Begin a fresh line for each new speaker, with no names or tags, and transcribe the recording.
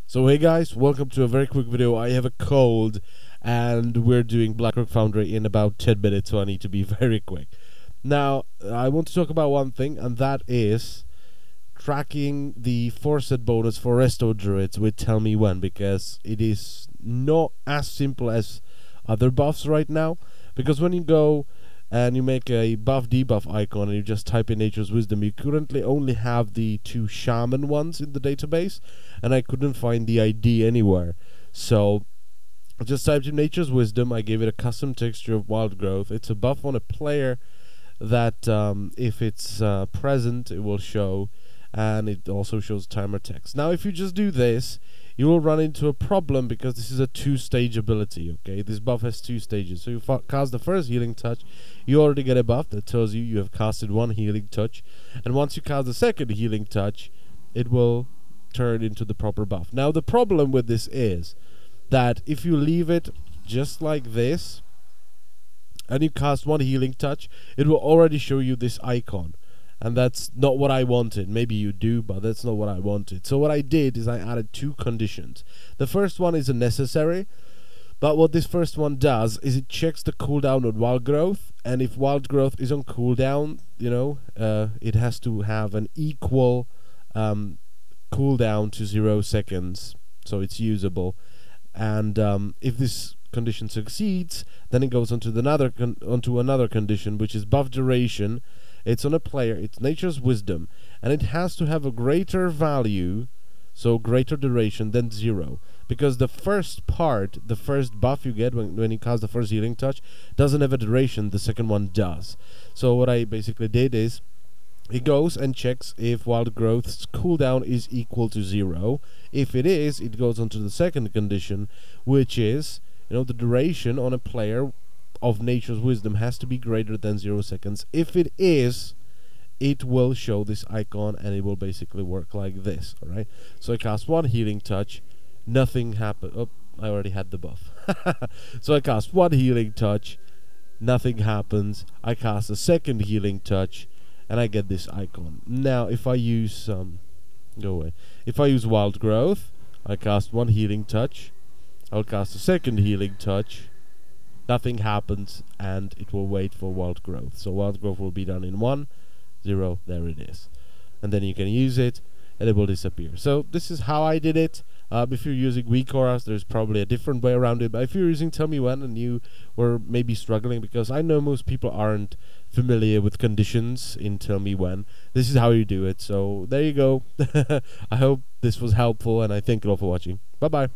So hey guys, welcome to a very quick video. I have a cold and we're doing BlackRock Foundry in about 10 minutes, so I need to be very quick. Now, I want to talk about one thing, and that is tracking the forset bonus for Resto Druids with TellMeWhen, because it is not as simple as other buffs right now. Because when you go and you make a buff debuff icon and you just type in Nature's Wisdom, you currently only have the 2 Shaman ones in the database, and I couldn't find the ID anywhere. So I just typed in Nature's Wisdom. I gave it a custom texture of Wild Growth. It's a buff on a player that if it's present, it will show, and it also shows timer text. Now if you just do this, you will run into a problem because this is a 2-stage ability. Okay, this buff has 2 stages. So you cast the first healing touch, you already get a buff that tells you have casted 1 healing touch, and once you cast the second healing touch, it will turn into the proper buff. Now the problem with this is that if you leave it just like this and you cast 1 healing touch, it will already show you this icon. And that's not what I wanted. Maybe you do, but that's not what I wanted. So what I did is I added 2 conditions. The first one is a necessary, but what this first one does is it checks the cooldown on Wild Growth, and if Wild Growth is on cooldown, it has to have an equal cooldown to 0 seconds, so it's usable. And if this condition succeeds, then it goes onto another condition, which is buff duration. It's on a player, it's Nature's Wisdom, and it has to have a greater value, so greater duration, than 0. Because the first part, the first buff you get when you cast the first healing touch, doesn't have a duration, the second one does. So what I basically did is, it goes and checks if Wild Growth's cooldown is equal to 0. If it is, it goes on to the second condition, which is, the duration on a player of Nature's Wisdom has to be greater than 0 seconds. If it is, it will show this icon, and it will basically work like this. Alright, so I cast 1 healing touch, nothing happened. Oh, I already had the buff. So I cast 1 healing touch, nothing happens. I cast a second healing touch, and I get this icon. Now if I use if I use Wild Growth, I cast 1 healing touch, I'll cast a second healing touch, nothing happens, and it will wait for Wild Growth. So Wild Growth will be done in 1, 0, there it is. And then you can use it, and it will disappear. So this is how I did it. If you're using WeChorus, there's probably a different way around it. But if you're using TellMeWhen and you were maybe struggling, because I know most people aren't familiar with conditions in TellMeWhen, this is how you do it. So there you go. I hope this was helpful, and I thank you all for watching. Bye-bye.